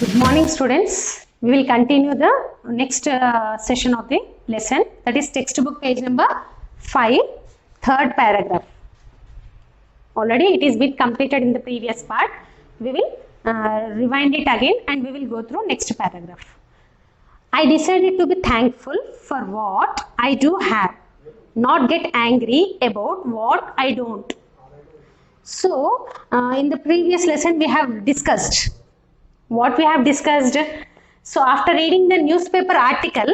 Good morning, students. We will continue the next session of the lesson, that is textbook page number 5, third paragraph. Already it is been completed in the previous part. We will rewind it again and we will go through next paragraph. I decided to be thankful for what I do have, not get angry about what I don't. So, in the previous lesson we have discussed what we have discussed. So after reading the newspaper article,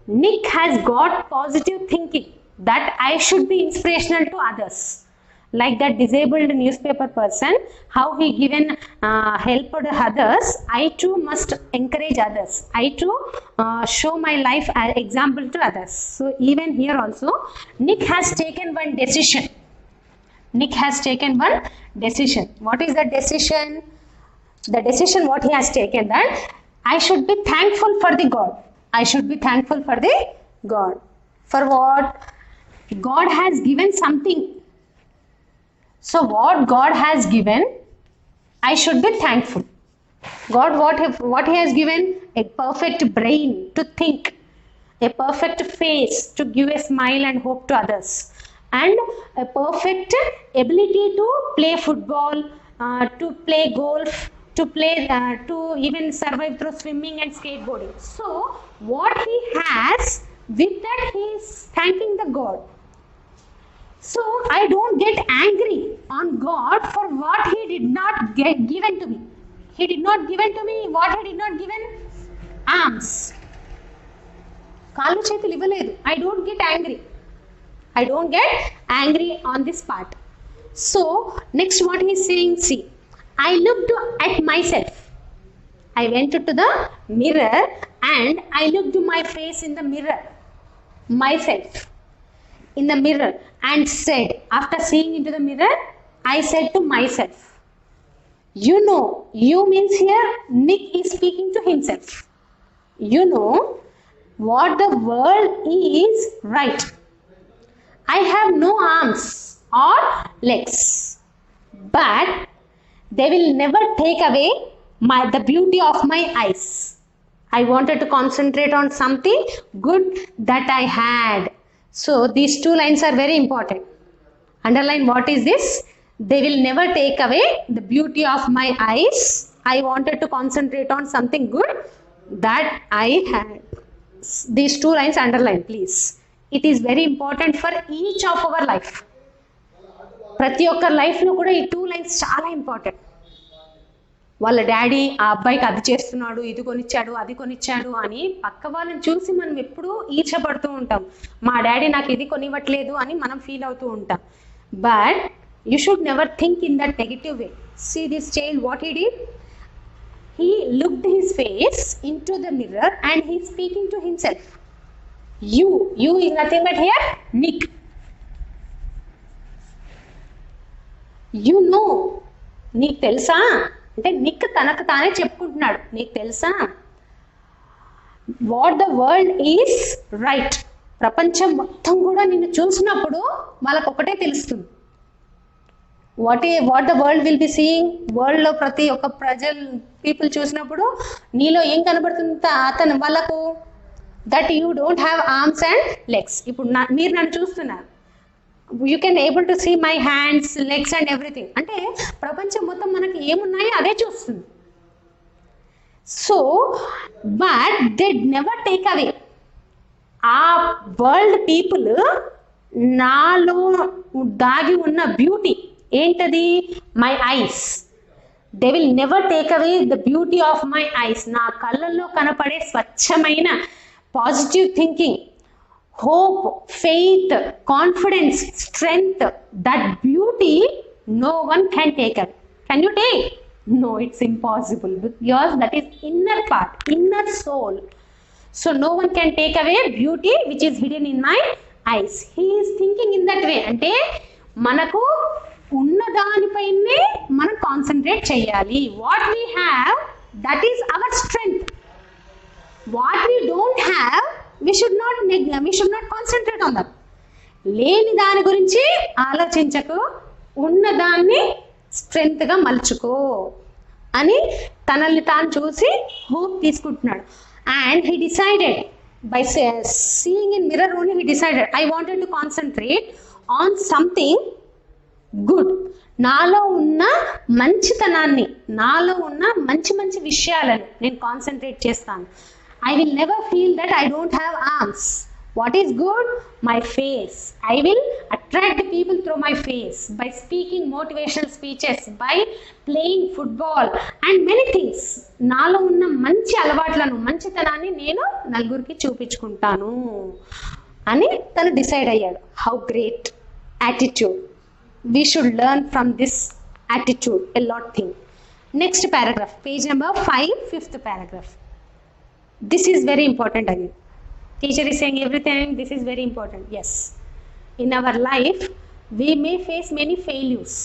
Nick has got positive thinking that I should be inspirational to others. Like that disabled newspaper person, how he given help to others, I too must encourage others. I too show my life as example to others. So even here also, Nick has taken one decision. Nick has taken one decision. What is that decision? The decision what he has taken, that I should be thankful for the God. I should be thankful for the God. For what? God has given something. So what God has given, I should be thankful. God, what he has given? A perfect brain to think, a perfect face to give a smile and hope to others, and a perfect ability to play football, to play golf, to play, to even survive through swimming and skateboarding. So what he has, with that he is thanking the God. So I don't get angry on God for what he did not get given to me. He did not given to me what he did not given? Arms. Kalu చేతులు ఇవ్వలేదు. I don't get angry. I don't get angry on this part. So next what he is saying, see, I looked at myself. I went to the mirror and I looked to my face in the mirror. Myself. In the mirror, and said, after seeing into the mirror, I said to myself, you know, you means here Nick is speaking to himself. You know what the world is, right? I have no arms or legs, but they will never take away the beauty of my eyes. I wanted to concentrate on something good that I had. So these two lines are very important. Underline what is this? They will never take away the beauty of my eyes. I wanted to concentrate on something good that I had. These two lines underline, please. It is very important for each of our life. ప్రతి ఒక్క లైఫ్లో కూడా ఈ two lines చాలా important. వాళ్ళ daddy ఆ అబ్బాయికి అది చేస్తున్నాడు, ఇది కొనిచ్చాడు, అది కొనిచ్చాడు అని పక్క వాళ్ళని చూసి మనం ఎప్పుడూ ఈర్చపడుతూ ఉంటాం. మా డాడీ నాకు ఇది కొనివ్వట్లేదు అని మనం ఫీల్ అవుతూ ఉంటాం. But you should never think in that negative way. See this child what he did? He looked his face in to the mirror and he speaking to himself. You is nothing but here Nick. You know, నీకు తెలుసా అంటే Nick తనకు తానే చెప్పుకుంటున్నాడు, నీకు తెలుసా what the world is right. ప్రపంచం మొత్తం కూడా నిన్ను చూసినప్పుడు వాళ్ళకు ఒకటే తెలుస్తుంది. What the world will be seeing. వరల్డ్లో ప్రతి ఒక్క పీపుల్ చూసినప్పుడు నీలో ఏం కనబడుతుంది అతను వాళ్ళకు? That you don't have arms and legs. ఇప్పుడు మీరు నన్ను చూస్తున్నారు, you can able to see my hands, legs and everything. అంటే ప్రపంచం మొత్తం మనకి ఏమున్నాయో అదే చూస్తుంది. So but they never take away. ఆ వరల్డ్ పీపుల్ నాలో దాగి ఉన్న బ్యూటీ ఏంటది? My eyes. They will never take away the beauty of my eyes. నా కళ్ళల్లో కనపడే స్వచ్ఛమైన positive thinking, hope, faith, confidence, strength, that beauty no one can take away. Can you take? No, it's impossible, because that is inner part, inner soul. So no one can take away beauty which is hidden in my eyes. He is thinking in that way. అంటే మనకు ఉన్న దానిపైనే మనం concentrate చేయాలి. What we have, that is our strength. What we don't have, we should not concentrate on that. లేని దాని గురించి ఆలోచించకు, ఉన్నదాన్ని స్ట్రెంగ్త్గా మలుచుకో అని తనల్ని తాను చూసి హోప్ తీసుకుంటున్నాడు. And he decided by seeing in mirror only, he decided I wanted to concentrate on something good. నాలో ఉన్న మంచితనాన్ని, నాలో ఉన్న మంచి మంచి విషయాలను నేను కాన్సన్ట్రేట్ చేస్తాను. I will never feel that I don't have arms. What is good? My face. I will attract the people through my face by speaking motivational speeches, by playing football and many things. నాలో ఉన్న మంచి అలవాట్లను, మంచితనాన్ని నేను నలుగురికి చూపించుకుంటాను అని తను decide అయ్యాడు. How great attitude. We should learn from this attitude a lot thing. Next paragraph, page number 5, fifth paragraph. This is very important again. Teacher is saying everything, this is very important. Yes, in our life we may face many failures,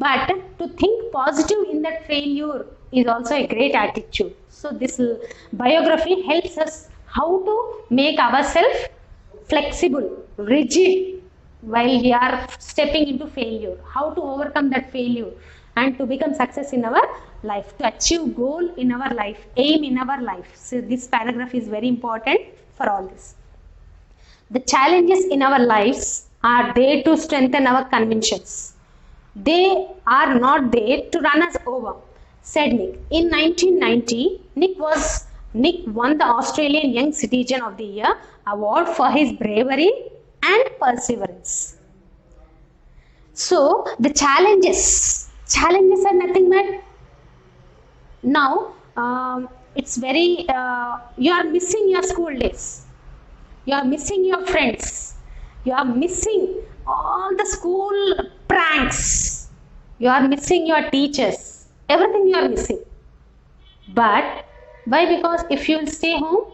but to think positive in that failure is also a great attitude. So this biography helps us how to make ourselves flexible, rigid while we are stepping into failure, how to overcome that failure and to become success in our life, to achieve goal in our life, aim in our life. So this paragraph is very important for all this. The challenges in our lives are there to strengthen our convictions. They are not there to run us over, said Nick. In 1990, Nick won the Australian Young Citizen of the Year award for his bravery and perseverance. So the challenges are nothing but now it's very you are missing your school days, you are missing your friends, you are missing all the school pranks, you are missing your teachers, everything you are missing. But why? Because if you will stay home,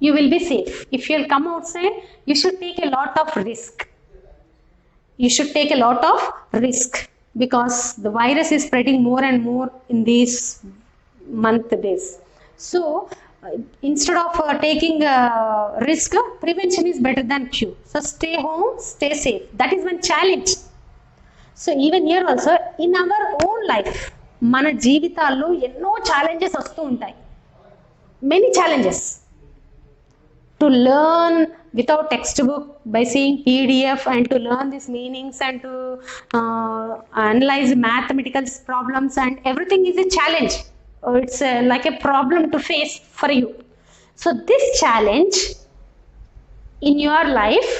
you will be safe. If you will come outside, you should take a lot of risk. You should take a lot of risk because the virus is spreading more and more in these days. So instead of taking risk, prevention is better than cure. So stay home, stay safe. That is one challenge. So even here also in our own life, మన జీవితాల్లో ఎన్నో challenges వస్తూ ఉంటాయి. Many challenges. To learn without textbook, by seeing PDF, and to learn these meanings, and to analyze mathematical problems, and everything is a challenge. It's like a problem to face for you. So this challenge in your life,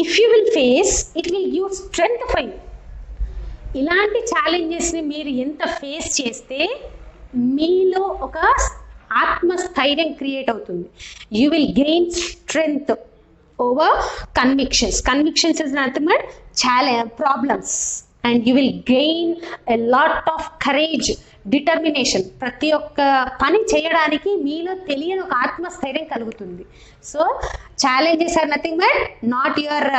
if you will face, it will give strength for you. ఇలాంటి ఛాలెంజెస్ని మీరు ఎంత face చేస్తే మీలో ఒక ఆత్మస్థైర్యం create అవుతుంది. You will gain strength over convictions is nothing but problems, and you will gain a lot of courage, determination. ప్రతి ఒక్క పని చేయడానికి మీలో తెలియని ఒక ఆత్మస్థైర్యం కలుగుతుంది. So challenges are nothing but not your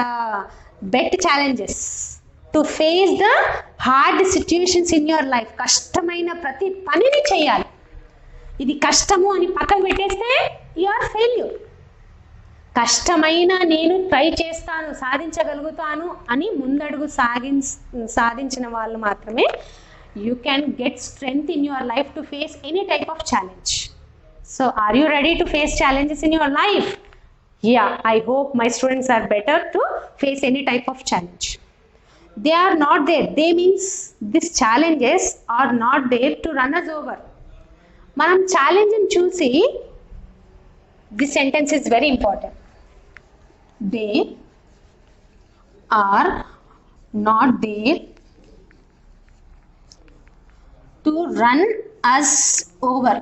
bet challenges to face the hard situations in your life. కష్టమైన ప్రతి పనిని చేయాలి. ఇది కష్టము అని పక్కన పెట్టేస్తే యు ఆర్ ఫెయిల్యూర్. కష్టమైన నేను ట్రై చేస్తాను, సాధించగలుగుతాను అని ముందడుగు సాధించిన వాళ్ళు మాత్రమే you can get strength in your life to face any type of challenge. So are you ready to face challenges in your life? Yeah, I hope my students are better to face any type of challenge. They are not there. They means these challenges are not there to run us over. మనం challenge ని చూసి, this sentence is very important. They are not there to run us over.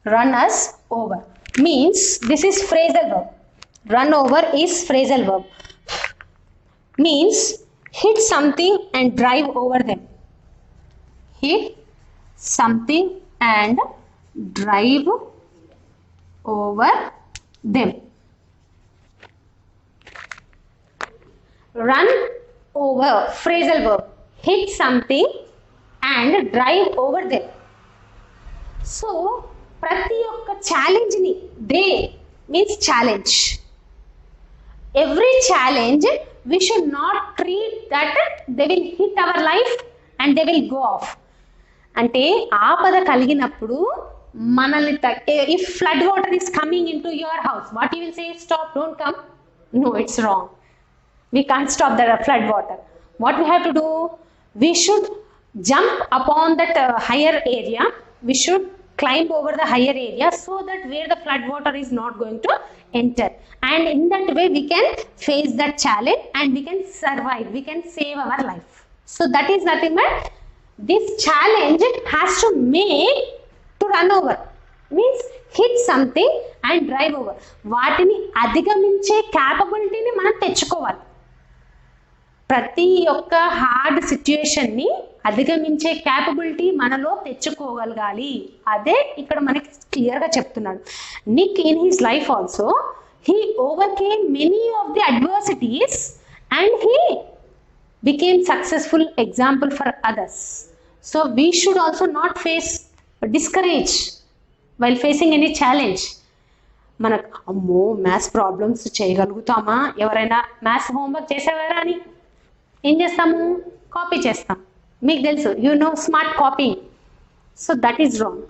Run us over means this is phrasal verb. Run over is phrasal verb. Means hit something and drive over them. Hit something and drive over them. Run over, phrasal verb. Hit something and drive over them. So ప్రతి ఒక్క ఛాలెంజ్ని, the means challenge, every challenge we should not treat that they will hit our life and they will go off. అంటే ఆపద కలిగినప్పుడు మనల్ని if flood water is coming into your house, what you will say? Stop, don't come. No, it's wrong. We can't stop the flood water. What we have to do? We should jump upon that higher area. We should climb over the higher area so that where the flood water is not going to enter, and in that way we can face that challenge and we can survive, we can save our life. So that is nothing but this challenge has to make to run over, means hit something and drive over. వాటిని అధిగమించే క్యాపబిలిటీని మనం తెచ్చుకోవాలి. ప్రతి ఒక్క hard సిచ్యుయేషన్ని అధిగమించే capability మనలో తెచ్చుకోగలగాలి. అదే ఇక్కడ మనకి క్లియర్గా చెప్తున్నాడు. Nick in his life also he overcame many of the adversities and he became successful example for others. So we should also not face discourage while facing any challenge. మనకు అమ్మో maths problems చేయగలుగుతామా, ఎవరైనా maths homework చేసేవారా అని ఏం చేస్తాము? Copy చేస్తాం. మీకు తెలుసు, you know smart copy. So that is wrong.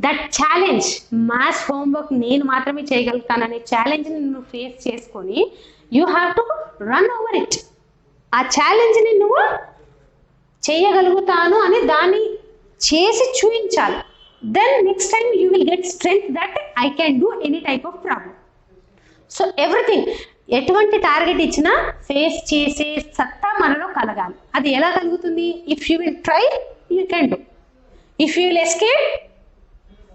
That challenge, maths homework నేను మాత్రమే చేయగలుగుతాననే ఛాలెంజ్ని నువ్వు ఫేస్ చేసుకొని you have to run over it. ఆ ఛాలెంజ్ని నువ్వు చేయగలుగుతాను అని దాన్ని చేసి చూపించాలి. Then next time you will get strength that I can do any type of problem. So everything, ఎటువంటి టార్గెట్ ఇచ్చినా ఫేస్ చేసే సత్తా మనలో కలగాలి. అది ఎలా కలుగుతుంది? If you will try you can do. If you will escape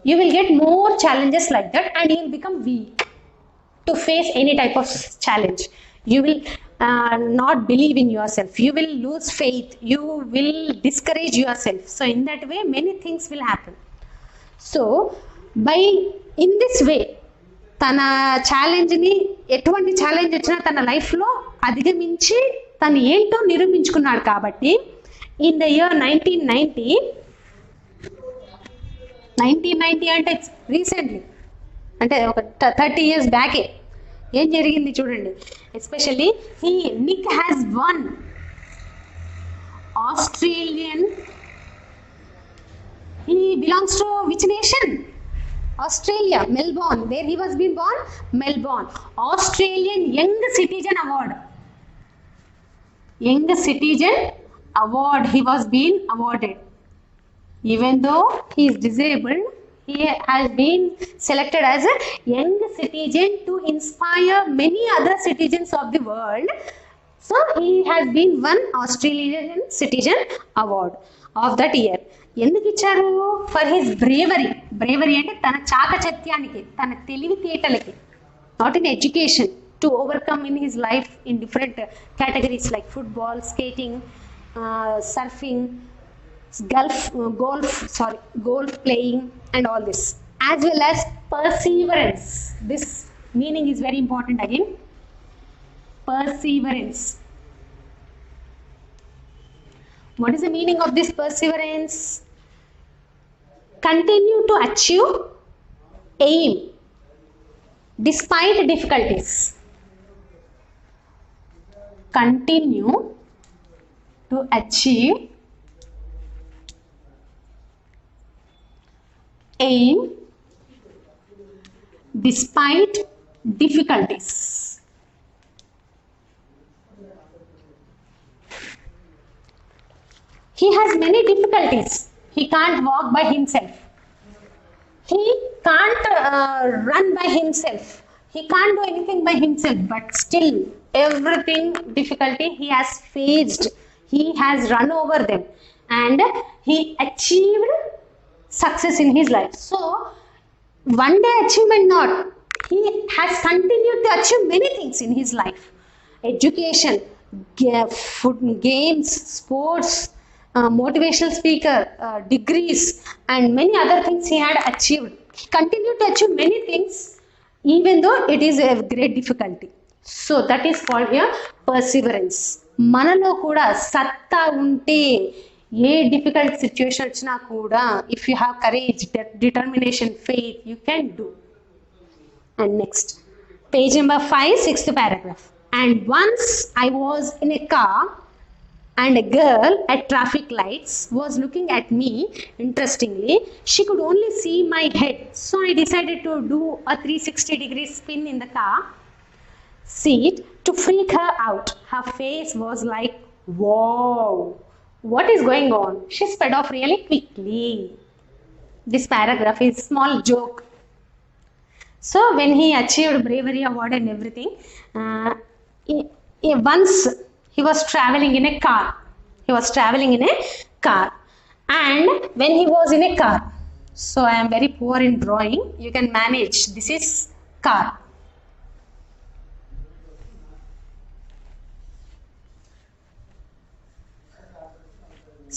you will get more challenges like that and you will become weak to face any type of challenge. You will not believe in yourself, you will lose faith, you will discourage yourself. So in that way many things will happen. So by in this way తన ఛాలెంజ్ని, ఎటువంటి challenge వచ్చినా తన లైఫ్లో అధిగమించి తను ఏంటో నిరూపించుకున్నాడు. కాబట్టి in the year 1990 అంటే రీసెంట్లీ, అంటే ఒక 30 years బ్యాకే ఏం జరిగింది చూడండి. Especially Nick has one Australian, he belongs to which nation? Australia, Melbourne, where he was being born, Melbourne. Australian Young Citizen Award, Young Citizen Award he was being awarded. Even though he is disabled, he has been selected as a young citizen to inspire many other citizens of the world. So he has been won Australian Citizen Award of that year. ఎందుకు ఇచ్చారు? For his bravery. Bravery అంటే తన చాకచత్యానికి, తన తెలివితేటలకి, not in education, to overcome in his life in different categories like football, skating, surfing, golf playing and all this, as well as perseverance. This meaning is very important again. Perseverance. What is the meaning of this perseverance? Continue to achieve aim despite difficulties. Continue to achieve aim despite difficulties. He has many difficulties. He can't walk by himself. He can't run by himself. He can't do anything by himself, but still everything difficulty he has faced, he has run over them and he achieved success in his life. So one day achievement not, he has continued to achieve many things in his life. Education, food, games, sports, motivational speaker, degrees and many other things he had achieved. He continued to achieve many things even though it is a great difficulty. So that is called here perseverance. మనలో కూడా సత్తా ఉంటే a difficult situation వచ్చినా కూడా if you have courage, determination, faith, you can do. And next, page number 5, 6th paragraph. And once I was in a car and a girl at traffic lights was looking at me interestingly. She could only see my head, so I decided to do a 360-degree spin in the car seat to freak her out. Her face was like, wow, what is going on? She sped off really quickly. This paragraph is small joke. So when he achieved bravery award and everything, once he was traveling in a car. And when he was in a car, so I am very poor in drawing, you can manage. This is car.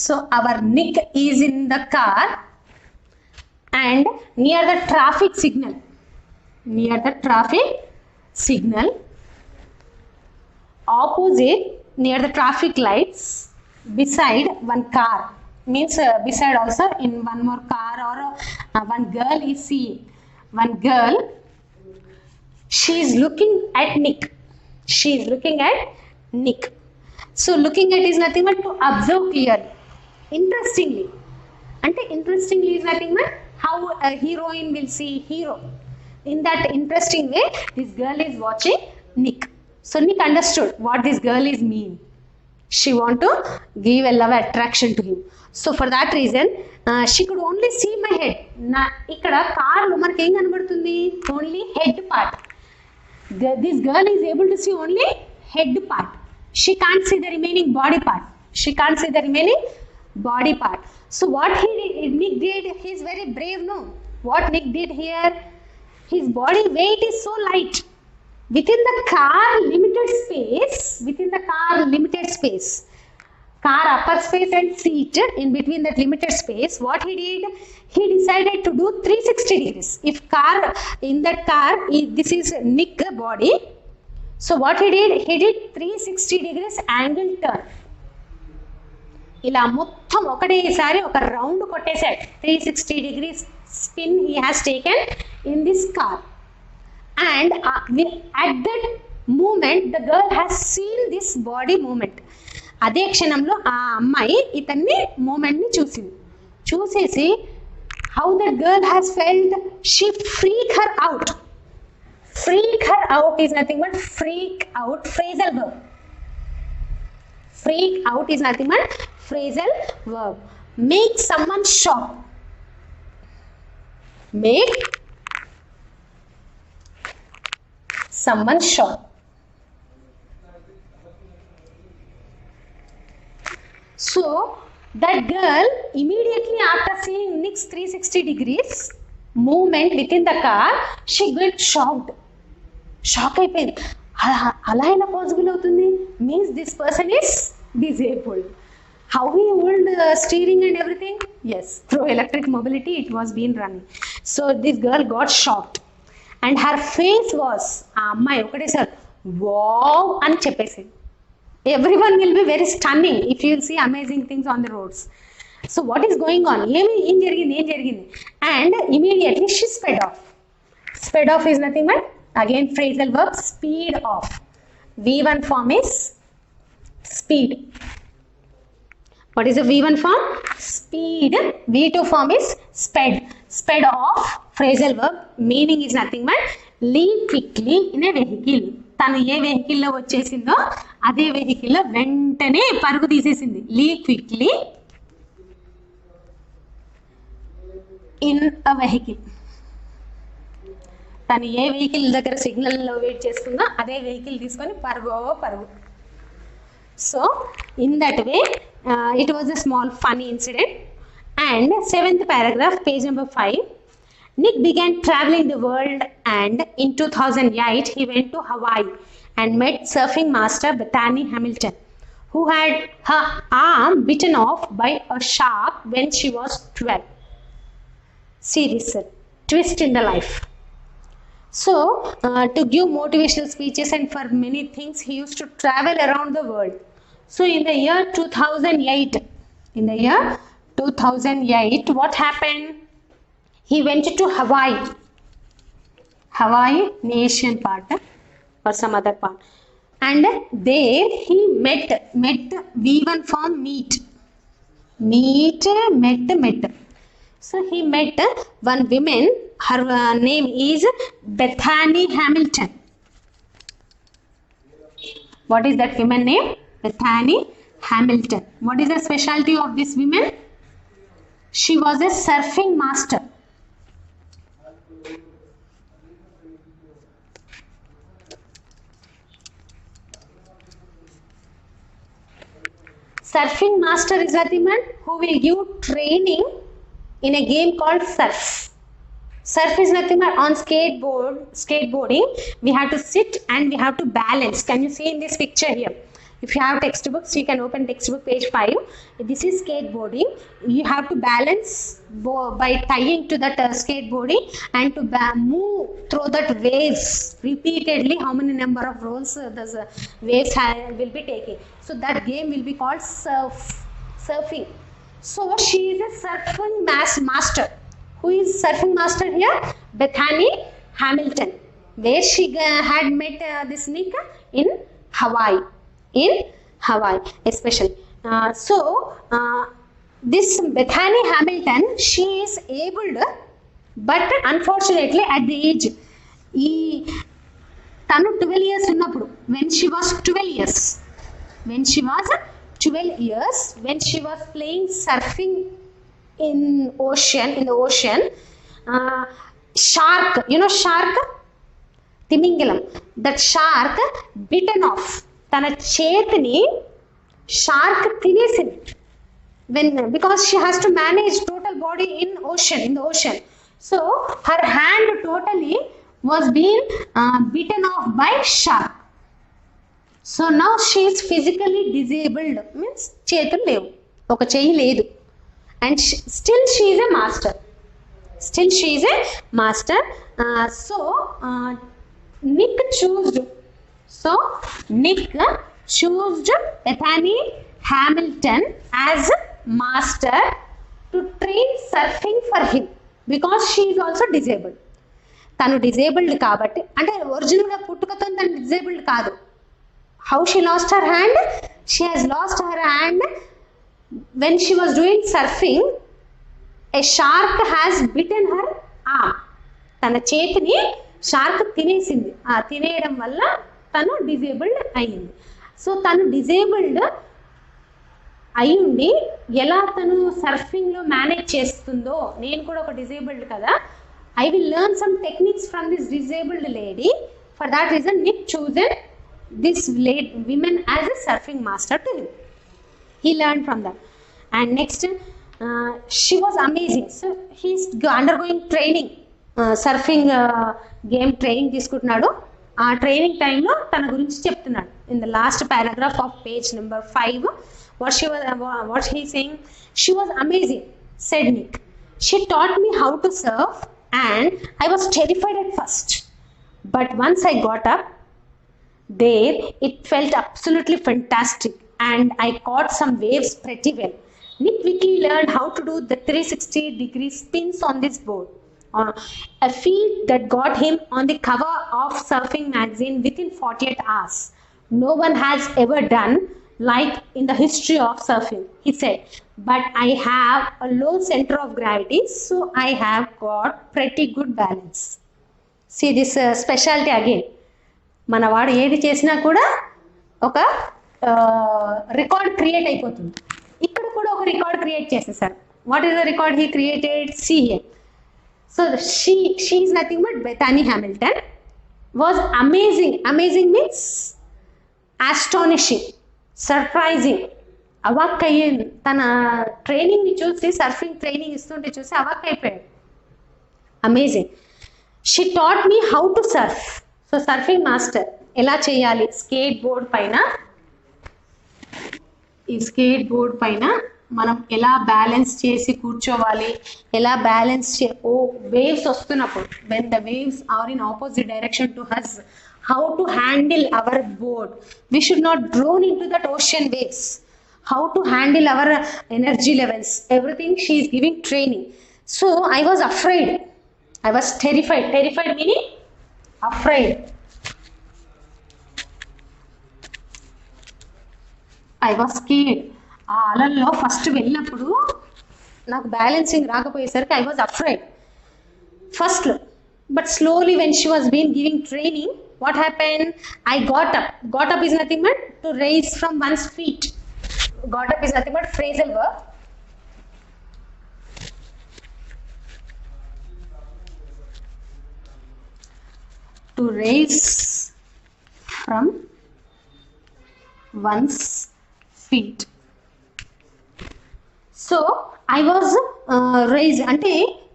So our Nick is in the car and near the traffic signal, opposite, near the traffic lights, beside one car, means beside also in one more car, or one girl is seeing. One girl, she is looking at Nick. So looking at is nothing but to observe clearly. Interestingly is nothing but how a heroine will see hero. In that interesting way, this girl is watching Nick. So Nick understood what this girl is mean. She want to give a love attraction to him. So for that reason, she could only see my head. Ikkada car lo manaki em kanabadutundi? Only head part. This girl is able to see only head part. She can't see the remaining body part. So what Nick did, he is very brave, no? What Nick did here, his body weight is so light. Within the car limited space, car upper space and seat, in between that limited space, what he did, he decided to do 360 degrees. If in that car, this is Nick body, so what he did 360 degrees angle turn. ఇలా మొత్తం ఒకటేసారి ఒక round కొట్టేశాడు. 360 degrees spin he has taken in this car. And at that moment the girl has seen this body movement. అదే క్షణంలో ఆ అమ్మాయి ఇతన్ని మూమెంట్ ని చూసేసి how that girl has felt, she freak her out is nothing but freak out, phrasal verb. Freak out is nothing but phrasal verb. Make someone shock. So that girl, immediately after seeing Nick's 360 degrees movement within the car, she got shocked. Shock అయిపోయింది. అలా ఎలా possible అవుతుంది? Means this person is disabled. How he hold steering and everything? Yes, through electric mobility it was been running. So this girl got shocked and her face was, అమ్మాయి ఒకటే sir wow అని చెప్పేసి. Everyone will be very stunning if you will see amazing things on the roads. So what is going on? ఏం జరిగింది? And immediately she sped off. Sped off is nothing but again phrasal verb, speed off. V1 form is speed. What is the V1 form? Speed. V2 form is sped. Sped off, phrasal verb, meaning is nothing but leave quickly in a vehicle. తను ఏ వెహికల్లో వచ్చేసిందో అదే వెహికల్లో వెంటనే పరుగు తీసేసింది. Leave quickly in a vehicle. తను ఏ vehicle దగ్గర సిగ్నల్లో వెయిట్ చేస్తుందో అదే వెహికల్ తీసుకొని పరుగు. So in that way, it was a small funny incident. And 7th paragraph, page number 5. Nick began traveling the world, and in 2008 he went to Hawaii and met surfing master Bethany Hamilton, who had her arm bitten off by a shark when she was 12. See this twist in the life. So to give motivational speeches and for many things he used to travel around the world. So in the year 2008 In the year 2008, what happened? He went to Hawaii. Hawaii, Asian part or some other part. And there he met V1 form meet. Met. So he met one woman. Her name is Bethany Hamilton. What is that woman name? Bethany Hamilton. What is the specialty of this woman? She was a surfing master. Surfing master is nothing but who will give training in a game called surf. Surf is nothing but on skateboarding. We have to sit and we have to balance. Can you see in this picture here? If you have textbooks, you can open textbook page 5. This is skateboarding. You have to balance by tying to that skateboarding and to move through that waves repeatedly. How many number of rolls the waves will be taking. So that game will be called surfing. So she is a surfing master. Who is surfing master here? Bethany Hamilton. Where she had met this Nick? In Hawaii. Especially. This Bethany Hamilton, she is able, but unfortunately at the age, tanu 12 years unnappudu, when she was 12 years, when she was playing surfing in the ocean, shark, shark, Timingalam, that shark bitten off. తన చేతిని shark తినేసింది because she has to manage total body in the ocean. So her hand totally was being bitten off by shark. So now she is physically disabled, means చేతులు లేవు, ఒక చెయ్యి లేదు, and still she is a master. Nick chose Bethany Hamilton as master to train surfing for him because she is also disabled. Tanu disabled kabatti, ante original ga puttukato tanu disabled kaadu. How she lost her hand? She has lost her hand when she was doing surfing. A shark has bitten her arm. Tana chetini shark తినేసింది. తినేయడం వల్ల తను disabled అయ్యింది. So తను disabled అయ్యుండి ఎలా తను సర్ఫింగ్లో manage చేస్తుందో, నేను కూడా ఒక డిజేబుల్డ్ కదా, I will learn some techniques from this disabled lady. For that reason Nick chosen this women as a surfing master to him. He learned from that. And next, she was amazing. So he's undergoing training, surfing game training తీసుకుంటున్నాడు. ఆ training టైంలో తన గురించి చెప్తున్నాడు. In the last paragraph of page number 5, what he saying? She was amazing, said Nick. She taught me how to surf and I was terrified at first. But once I got up there, it felt absolutely fantastic and I caught some waves pretty well. Nick quickly learned how to do the 360-degree spins on this board. A feat that got him on the cover of Surfing magazine within 48 hours. No one has ever done like in the history of surfing, he said. But I have a low center of gravity, so I have got pretty good balance. See this specialty again. మనవాడు ఏది చేసినా కూడా ఒక record create అయిపోతుంది. ఇక్కడ కూడా ఒక record create చేసేసారు. What is the record he created? See here. So she is nothing but Bethany Hamilton was amazing. Amazing means astonishing, surprising. అవక్కయ్యింది. తన ట్రైనింగ్ని చూసి, సర్ఫింగ్ ట్రైనింగ్ ఇస్తుంటే చూసి అవక్కైపోయాడు. Amazing. She taught me how to surf. So surfing master ఎలా చేయాలి, skate board పైన మనం ఎలా బ్యాలెన్స్ చేసి కూర్చోవాలి, ఎలా బ్యాలెన్స్ వేవ్స్ వస్తున్నప్పుడు, when the waves are in opposite direction to us, how to handle our board. We should not drown into that ocean waves. how to handle our energy levels, everything she is giving training. So I was afraid, I was terrified. Terrified meaning afraid. I was scared. ఆ అలల్లో first వెళ్ళినప్పుడు నాకు balancing రాకపోయేసరికి I was afraid first. But slowly when she was being giving training, what happened? I got up. Got up is nothing but to raise from one's feet. Got up is nothing but phrasal verb. To raise from one's feet. So I was raised అంటే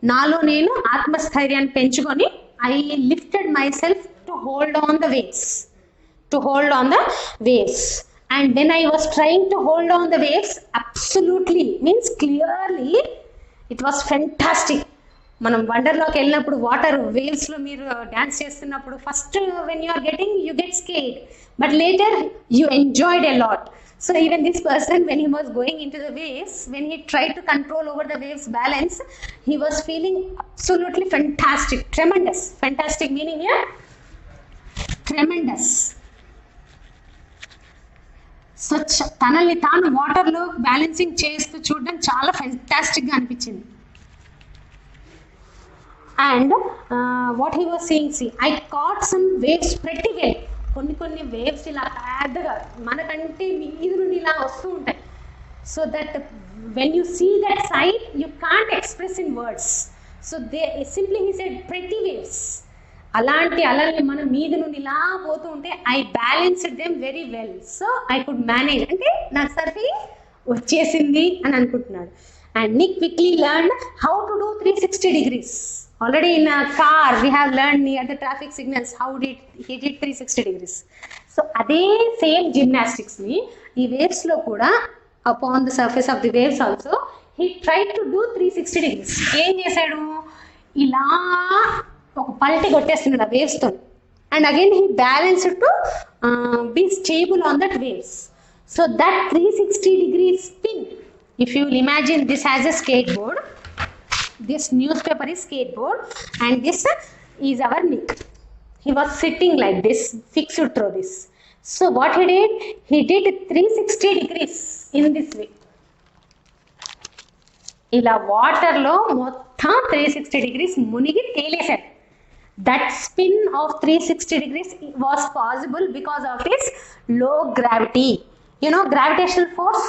నాలో నేను ఆత్మస్థైర్యాన్ని పెంచుకొని I lifted myself to hold on the waves. To hold on the waves. And when I was trying to hold on the waves, absolutely means clearly, it was fantastic. మనం వండర్లోకి వెళ్ళినప్పుడు water వేవ్స్లో మీరు dance చేస్తున్నప్పుడు first when you are getting you get scared, but later you enjoyed a lot. So even this person, when he was going into the waves, when he tried to control over the waves balance, he was feeling absolutely fantastic, tremendous. Fantastic meaning here, tremendous. Such తనని తాను వాటర్లో balancing చేస్తూ చూడడం చాలా ఫెంటాస్టిక్గా అనిపించింది. And what he was saying, see, I caught some waves pretty well. కొన్ని waves ఇలా పెద్దగా మనకంటే మీద నుండి ఇలా వస్తూ ఉంటాయి. So that when you see that side you can't express in words. So they simply he said pretty waves. అలాంటి అలల్ని మనం మీద నుండి ఇలా పోతూ ఉంటే I balanced them very well. So I could manage, అంటే నాకు సర్ఫింగ్ వచ్చేసింది అని అనుకుంటున్నాడు. And Nick quickly learned how to do 360 degrees. Already in a car we have learned near the traffic signals how did he did 360 degrees. So అదే same gymnastics ని ఈ waves లో కూడా upon the surface of the waves also he tried to do 360 degrees. ఏం చేశాడు, ఇలా ఒక పల్టీ కొట్టేస్తున్నాడు ఆ వేవ్స్ తో. And again he balanced to be stable on that waves. So that 360 degree spin, if you will imagine this as a skateboard, this newspaper is skateboard and this is our Nick. He was sitting like this, fixed through this. So what he did 360 degrees in this way. ఇలా water లో మొత్తం 360 degrees మునిగి తేలేశాడు. That spin of 360 degrees was possible because of his low gravity. You know gravitational force,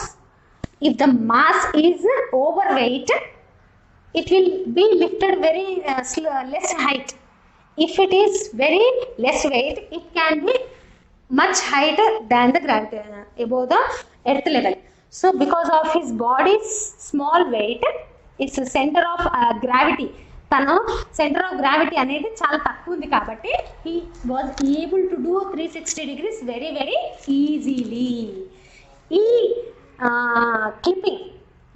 if the mass is overweight, it will be lifted very less height. If it is very less weight, it can be much higher than the gravity above the earth level. So because of his body's small weight, its center of gravity, తన centre of gravity అనేది చాలా తక్కువ ఉంది కాబట్టి he was able to do 360 degrees very very easily. ఈ clipping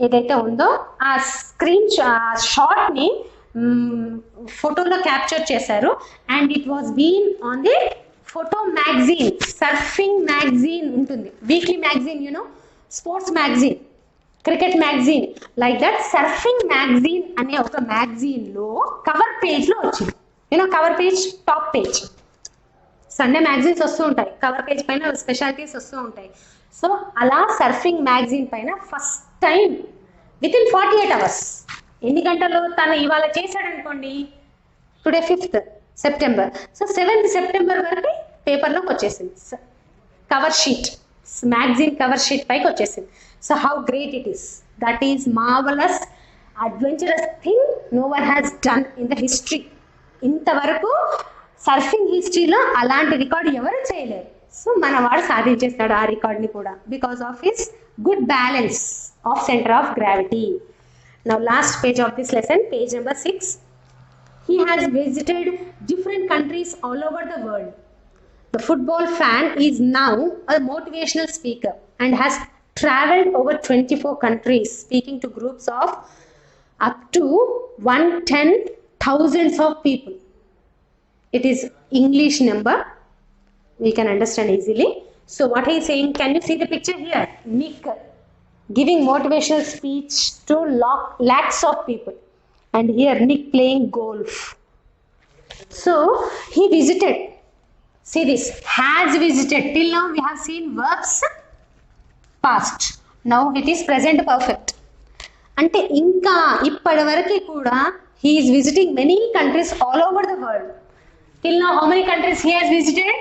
ఏదైతే ఉందో ఆ స్క్రీన్ షాట్ని ఫోటోలో క్యాప్చర్ చేశారు. And it was been on the photo magazine, surfing magazine ఉంటుంది, weekly magazine, you know sports magazine, cricket magazine, like that surfing magazine అనే ఒక మ్యాగజైన్లో కవర్ పేజ్లో వచ్చింది. You know cover page, top page, Sunday magazines వస్తూ ఉంటాయి, కవర్ పేజ్ పైన specialities వస్తూ ఉంటాయి. సో అలా సర్ఫింగ్ మ్యాగజైన్ పైన first time with in 48 hours, ఎన్ని గంటలు తను ఇవాళ చేశాడు అనుకోండి, today 5th September, so 7th September వరకు పేపర్లోకి వచ్చేసింది, cover sheet, magazine cover sheet పైకి వచ్చేసింది. So how great it is, that is marvellous adventurous thing no one has done in the history. ఇంతవరకు సర్ఫింగ్ హిస్టరీలో అలాంటి రికార్డు ఎవరు చేయలేరు. సో మన వాడు సాధించేస్తాడు ఆ రికార్డ్ని కూడా, because of his good balance of centre of gravity. Now last page of this lesson, page number 6. He has visited different countries all over the world. The football fan is now a motivational speaker and has traveled over 24 countries, speaking to groups of up to 110,000 of people. It is English number, we can understand easily. So what he is saying, can you see the picture here? Nick giving motivational speech to lakhs of people. And here Nick playing golf. So he visited. See this, has visited. Till now we have seen verbs past. Now it is present perfect. అంటే ఇంకా ఇప్పటి వరకు కూడా he is visiting many countries all over the world. Till now how many countries he has visited?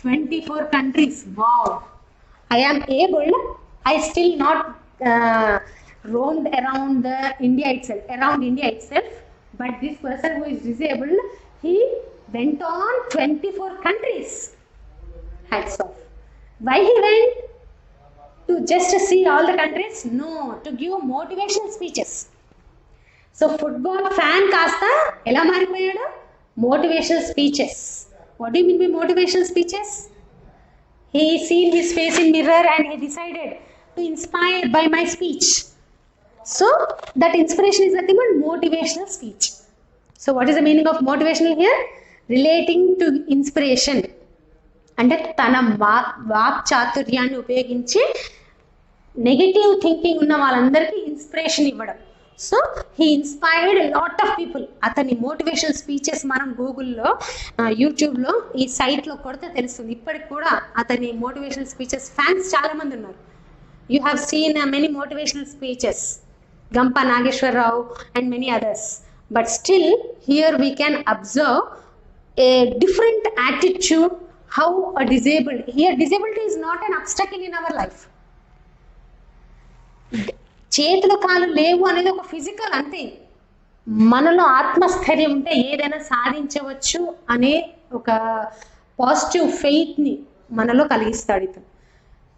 24 countries. Wow. I am able, I still not roamed around India itself, but this person who is disabled, he went on 24 countries. Hats off. Why he went? To just see all the countries? No, to give motivational speeches. So football fan కాస్త ఎలా మారిపోయాడు? Motivational speeches. What do you mean by motivational speeches? He seen his face in mirror and he decided to inspire by my speech. So that inspiration is nothing but motivational speech. So what is the meaning of motivational here? Relating to inspiration. అంటే తన walk చాతుర్యాన్ని ఉపయోగించి negative thinking ఉన్న వాళ్ళందరికీ inspiration ఇవ్వడం. So he inspired lot of people. అతని motivational speeches మనం గూగుల్లో, యూట్యూబ్లో, ఈ సైట్లో కొడితే తెలుస్తుంది. ఇప్పటికి కూడా అతని మోటివేషనల్ స్పీచెస్ ఫ్యాన్స్ చాలామంది ఉన్నారు. You have seen many motivational speeches, Gampa Nageswararao and many others. But still here we can observe a different attitude. How a disabled, here disability is not an obstacle in our life. చేతులు కాలు లేవు అనేది ఒక physical, అంతే. మనలో ఆత్మస్థైర్యం ఉంటే ఏదైనా సాధించవచ్చు అనే ఒక పాజిటివ్ ఫెయిత్ని మనలో కలిగిస్తాడు ఇతను.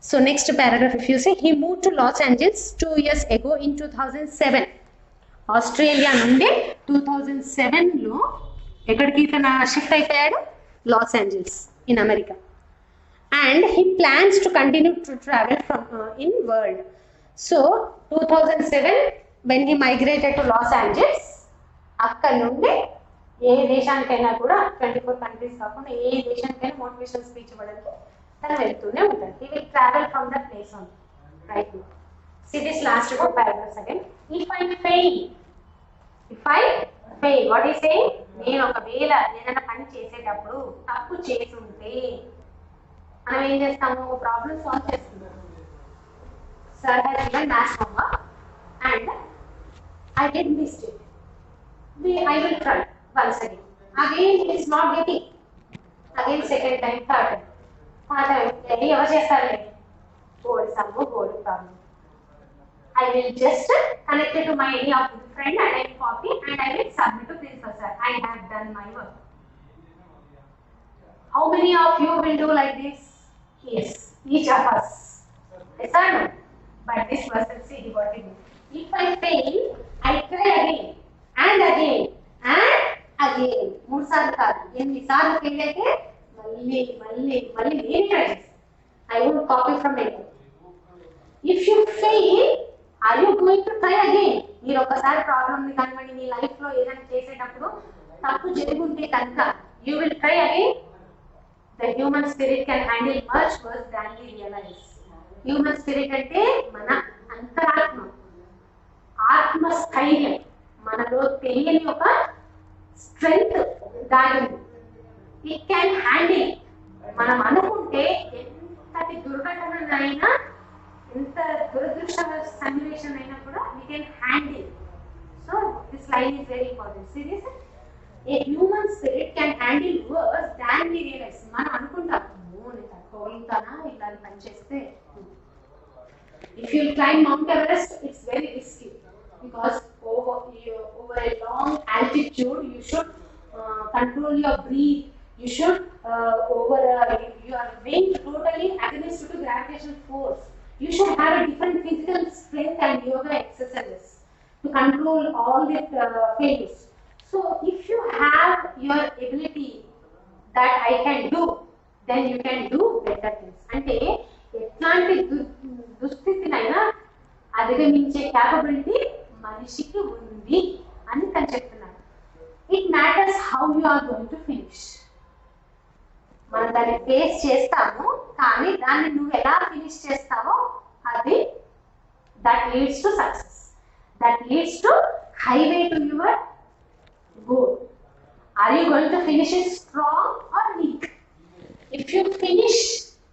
So next paragraph if you say, he move to Los Angeles 2 years ago in 2007. Australia నుండి 2007లో ఎక్కడికి ఇతను షిఫ్ట్ అయిపోయాడు? Los Angeles in America. And he plans to continue to travel from in world. So 2007 when he migrated to Los Angeles, అక్కడ నుండి ఏ దేశానికైనా కూడా 24 countries కాకుండా ఏ దేశానికైనా మోటివేషనల్ స్పీచ్ ఇవ్వడానికి తను వెళ్తూనే ఉంటాడు. He will travel from that place on right now. See this last two paragraphs again. If I fail, what is saying? నేను ఒకవేళ ఏదైనా పని చేసేటప్పుడు తప్పు చేస్తుంటే మనం ఏం చేస్తాము? ప్రాబ్లం సాల్వ్ చేస్తున్నాము. Sir has given maths homework and I did mistake. I will try once again. Again it is not getting. Again second time, third time. ఎవరు చేస్తారులే, బోర్డు సమ్ము, board problem. I will just connect it to my any of the friend and I will copy and I will submit to principal sir. I have done my work. How many of you will do like this? Yes, each of us. Yes or no? But this person, see what he do. If I fail, I try again and again and again. 3 సార్లు కాదు, 8 సార్లు fail అయితే మళ్ళీ నేను try చేస్తాను. I won't copy from anyone. If you fail, are you going to try again? మీరు ఒకసారి ప్రాబ్లమ్ని కనుగొని మీ లైఫ్లో ఏదైనా చేసేటప్పుడు తప్పు జరుగుంటే కనుక you will try again. The human spirit can handle much worse than we realize. Human spirit అంటే మన అంతరాత్మ, ఆత్మస్థైర్యం, మనలో తెలియని ఒక స్ట్రెంగ్త్ దాని. It can handle. మనం అనుకుంటే ఎంతటి దుర్ఘటనైనా, ఎంత దురదృష్ట సన్నివేశం అయినా కూడా we can handle. So this line is very important. Serious? A human spirit can handle worse than we realize. మనం అనుకుంటాం, నేను తట్టుకోగలుగుతానా ఇలా పని చేస్తే. If you climb Mount Everest, it's very risky because over a long altitude you should control your breath. You should you are being totally against to gravitational force. You should have a different physical strength and yoga exercises to control all the failures. So if you have your ability that I can do, then you can do better things. అంటే ఎట్లాంటి దుస్థితినైనా అధిగమించే capability మనిషికి ఉంది అని తను చెప్తున్నాడు. It matters how you are going to finish. మనం దాన్ని face చేస్తాము, కానీ దాన్ని నువ్వు ఎలా ఫినిష్ చేస్తావో అది that leads to success. That leads to highway to your goal. Are you going to finish it strong or weak? If you finish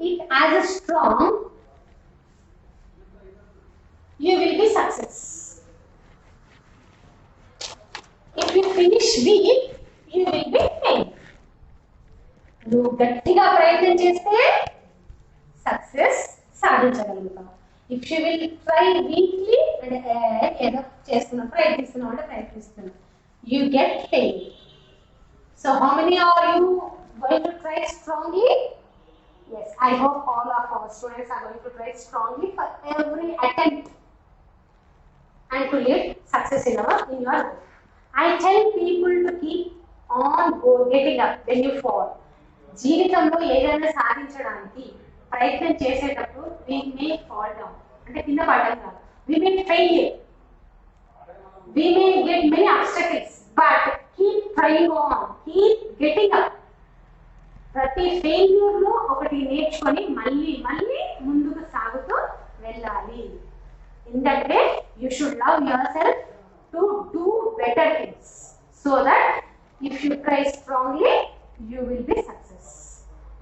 it as a strong, you will be success. If you finish weak, you will be fail. నువ్వు గట్టిగా ప్రయత్నం చేస్తే success సాధించగలుగుతావు. If you will try weakly అంటే ఏదో చేస్తున్నావు ప్రయత్నిస్తున్నావు you get fail. So how many are you going to try strongly? Yes, I hope all of our students are going to try strongly for every attempt and to live success in your life. I tell people to keep on getting up when you fall. జీవితంలో ఏదైనా సాధించడానికి ప్రయత్నం చేసేటప్పుడు we may fall down, అంటే కింద పడడం కాదు. We may fail, we may get many obstacles, but keep trying on, keep getting up. ప్రతి ఫెయిల్యూర్ లో ఒకటి నేర్చుకొని మళ్ళీ మళ్ళీ ముందుకు సాగుతూ వెళ్ళాలి. In that way you should love your self to do better things so that if you try strongly you will be success.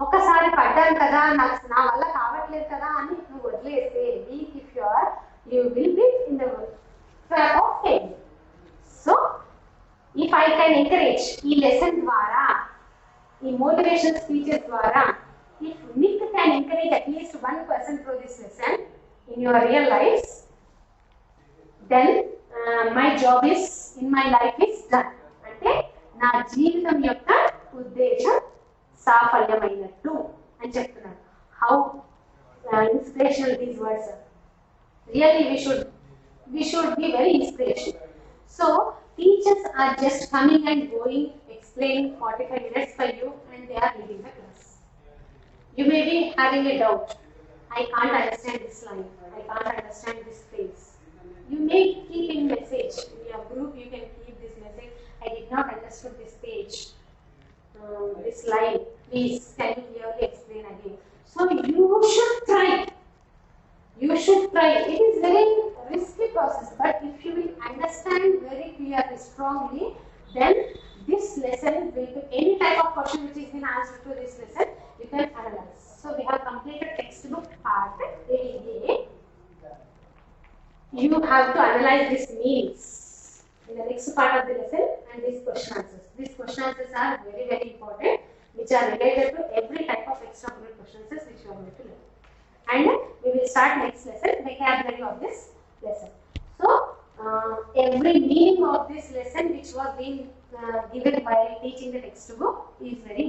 ఒకసారి పడ్డాను కదా నాకు నా వల్ల కావట్లేదు కదా అని నువ్వు వదిలేస్తే weak if you are you will be in the trap of failure. So if I can encourage ఈ లెసన్ ద్వారా, ఈ మోటివేషనల్ స్పీచెస్ ద్వారా, if Nick can encourage at least one person through this lesson in your real lives, then my job is in my life is done. అంటే నా జీవితం యొక్క ఉద్దేశం సాఫల్యమైనట్టు అని చెప్తున్నాను. How inspirational these words are. Really we should be very inspirational. So teachers are just coming and going, explaining 45 minutes for you, and they are leaving the class. You may be having a doubt. I can't understand this line. I can't understand this phrase. You may keep in message in your group. You can keep this message. I did not understand this page, this line. Please, can you clearly explain again? So you should try. You should try. It is very risky process, but if you will understand very clearly, strongly, then this lesson will be any type of question which is been asked to this lesson, you can analyze. So we have completed textbook part A. You have to analyze these meanings in the next part of the lesson and these question answers. These question answers are very, very important, which are related to every type of extracurricular question answers which you are going to learn. And we will start next lesson, vocabulary of this lesson. So every meaning of this lesson which was being given while teaching the textbook is very